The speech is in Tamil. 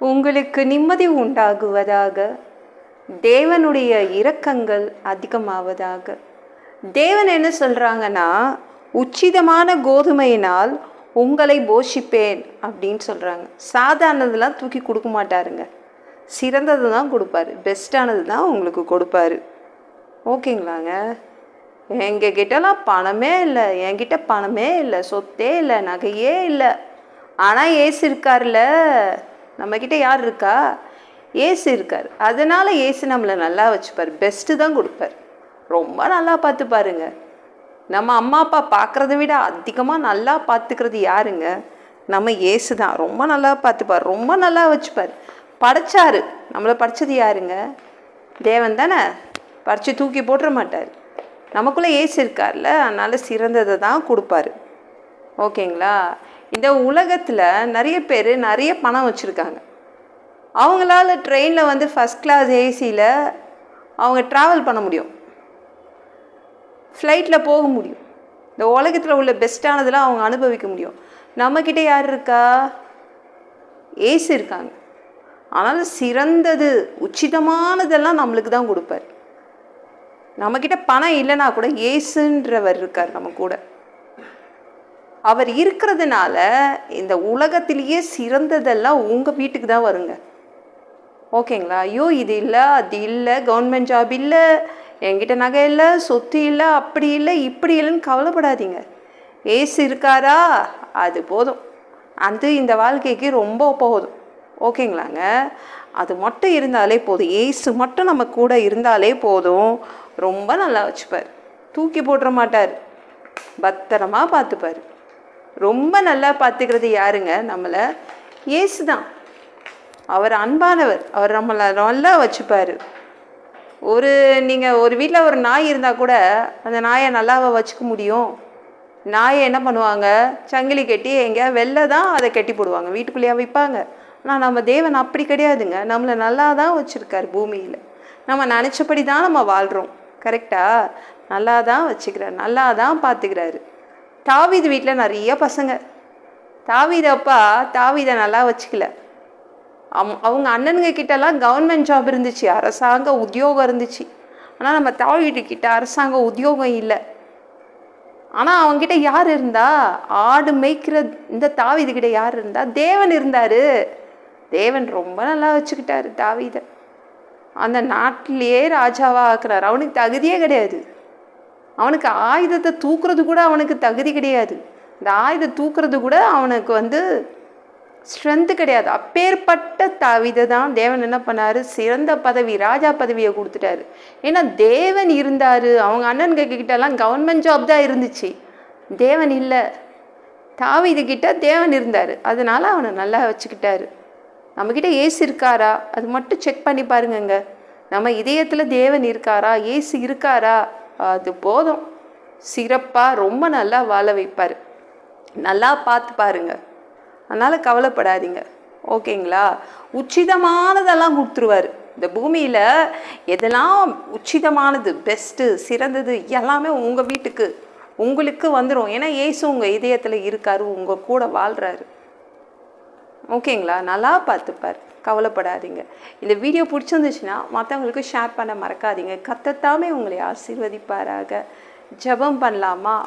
உங்களுக்கு நிம்மதி உண்டாகுவதாக. தேவனுடைய இரக்கங்கள் அதிகமாவதாக. தேவன் என்ன சொல்கிறாங்கன்னா, உச்சிதமான கோதுமையினால் உங்களை போஷிப்பேன் அப்படின்னு சொல்கிறாங்க. சாதாரணதெல்லாம் தூக்கி கொடுக்க மாட்டாருங்க, சிறந்தது தான் கொடுப்பாரு, பெஸ்ட்டானது தான் உங்களுக்கு கொடுப்பாரு. ஓகேங்களாங்க. எங்ககிட்டலாம் பணமே இல்லை, என்கிட்ட பணமே இல்லை, சொத்தே இல்லை, நகையே இல்லை, ஆனால் ஏசு இருக்கார்ல, நம்மக்கிட்ட யார் இருக்கா? ஏசு இருக்கார். அதனால் ஏசு நம்மளை நல்லா வச்சுப்பார், பெஸ்ட்டு தான் கொடுப்பார், ரொம்ப நல்லா பார்த்து பாருங்க. நம்ம அம்மா அப்பா பார்க்குறத விட அதிகமாக நல்லா பார்த்துக்கிறது யாருங்க? நம்ம ஏசு தான். ரொம்ப நல்லா பார்த்துப்பார், ரொம்ப நல்லா வச்சுப்பார். படைச்சாரு, நம்மளை படைச்சது யாருங்க? தேவன் தானே. படைச்சி தூக்கி போட்டுற மாட்டார். நமக்குள்ளே ஏசு இருக்கார்ல, அதனால் சிறந்ததை தான் கொடுப்பாரு. ஓகேங்களா. இந்த உலகத்தில் நிறைய பேர் நிறைய பணம் வச்சுருக்காங்க. அவங்களால ட்ரெயினில் வந்து ஃபஸ்ட் கிளாஸ் ஏசியில் அவங்க ட்ராவல் பண்ண முடியும், ஃப்ளைட்டில் போக முடியும், இந்த உலகத்தில் உள்ள பெஸ்ட்டானதெல்லாம் அவங்க அனுபவிக்க முடியும். நம்மக்கிட்ட யார் இருக்கா? ஏசு இருக்காங்க. ஆனால் சிறந்தது உச்சிதமானதெல்லாம் நம்மளுக்கு தான் கொடுப்பார். நம்மக்கிட்ட பணம் இல்லைனா கூட ஏசுன்றவர் இருக்கார் நம்ம கூட. அவர் இருக்கிறதுனால இந்த உலகத்திலேயே சிறந்ததெல்லாம் உங்கள் வீட்டுக்கு தான் வருங்க. ஓகேங்களா. ஐயோ இது இல்லை, அது இல்லை, கவர்மெண்ட் ஜாப் இல்லை, என்கிட்ட நகை இல்லை, சொத்து இல்லை, அப்படி இல்லை, இப்படி இல்லைன்னு கவலைப்படாதீங்க. ஏசு இருக்காரா, அது போதும். அது இந்த வாழ்க்கைக்கு ரொம்ப போதும். ஓகேங்களாங்க. அது மட்டும் இருந்தாலே போதும். ஏசு மட்டும் நம்ம கூட இருந்தாலே போதும், ரொம்ப நல்லா வச்சுப்பார், தூக்கி போட்டுற மாட்டார், பத்திரமா பார்த்துப்பார். ரொம்ப நல்லா பார்த்துக்கிறது யாருங்க? நம்மளை ஏசு தான். அவர் அன்பானவர், அவர் நம்மளை நல்லா வச்சுப்பார். நீங்கள் ஒரு வீட்டில் ஒரு நாய் இருந்தால் கூட அந்த நாயை நல்லாவை வச்சுக்க முடியும்? நாயை என்ன பண்ணுவாங்க? சங்கிலி கட்டி எங்கேயா வெளில தான் அதை கட்டி போடுவாங்க, வீட்டுக்குள்ளேயே வைப்பாங்க. ஆனால் நம்ம தேவன் அப்படி கிடையாதுங்க. நம்மளை நல்லா தான் வச்சுருக்கார் பூமியில். நம்ம நினச்சபடி தான் நம்ம வாழ்கிறோம். கரெக்டாக நல்லா தான் வச்சுக்கிறார், நல்லா தான் பார்த்துக்கிறாரு. தாவீது வீட்டில் நிறைய பசங்க. தாவீது அப்பா தாவீதை நல்லா வச்சுக்கல. அவங்க அண்ணனுங்க கிட்டலாம் கவர்மெண்ட் ஜாப் இருந்துச்சு, அரசாங்க உத்தியோகம் இருந்துச்சு. ஆனால் நம்ம தாவீது கிட்ட அரசாங்க உத்தியோகம் இல்லை. ஆனால் அவங்ககிட்ட யார் இருந்தா? ஆடு மேய்க்கிற இந்த தாவீது கிட்ட யார் இருந்தா? தேவன் இருந்தார். தேவன் ரொம்ப நல்லா வச்சுக்கிட்டாரு தாவீதை. அந்த நாட்டிலேயே ராஜாவாக ஆக்குறாரு. அவனுக்கு தகுதியே கிடையாது. அவனுக்கு ஆயுதத்தை தூக்குறது கூட அவனுக்கு தகுதி கிடையாது. இந்த ஆயுதத்தை தூக்குறது கூட அவனுக்கு வந்து ஸ்ட்ரென்த்து கிடையாது. அப்பேற்பட்ட தாவீதை தான் தேவன் என்ன பண்ணார்? சிறந்த பதவி, ராஜா பதவியை கொடுத்துட்டாரு. ஏன்னா தேவன் இருந்தார். அவங்க அண்ணன்க கிட்டலாம் கவர்மெண்ட் ஜாப் தான் இருந்துச்சு, தேவன் இல்லை. தாவீது கிட்ட தேவன் இருந்தார், அதனால அவனை நல்லா வச்சுக்கிட்டாரு. நம்மக்கிட்ட ஏசு இருக்காரா? அது மட்டும் செக் பண்ணி பாருங்கங்க. நம்ம இதயத்தில் தேவன் இருக்காரா, ஏசு இருக்காரா, அது போதும். சிறப்பாக ரொம்ப நல்லா வாழ வைப்பார், நல்லா பார்த்து பாருங்க. அதனால் கவலைப்படாதீங்க. ஓகேங்களா. உச்சிதமானதெல்லாம் கொடுத்துருவார். இந்த பூமியில் எதெல்லாம் உச்சிதமானது, பெஸ்ட்டு, சிறந்தது எல்லாமே உங்கள் வீட்டுக்கு உங்களுக்கு வந்துடும். ஏன்னா ஏசு உங்கள் இதயத்தில் இருக்காரு, உங்கள் கூட வாழ்கிறாரு. ஓகேங்களா. நல்லா பார்த்துப்பார், கவலைப்படாதீங்க. இந்த வீடியோ பிடிச்சிருந்துச்சுன்னா மற்றவங்களுக்கு ஷேர் பண்ண மறக்காதீங்க. கர்த்தர் தாமே உங்களை ஆசீர்வதிப்பாராக. ஜெபம் பண்ணலாமா?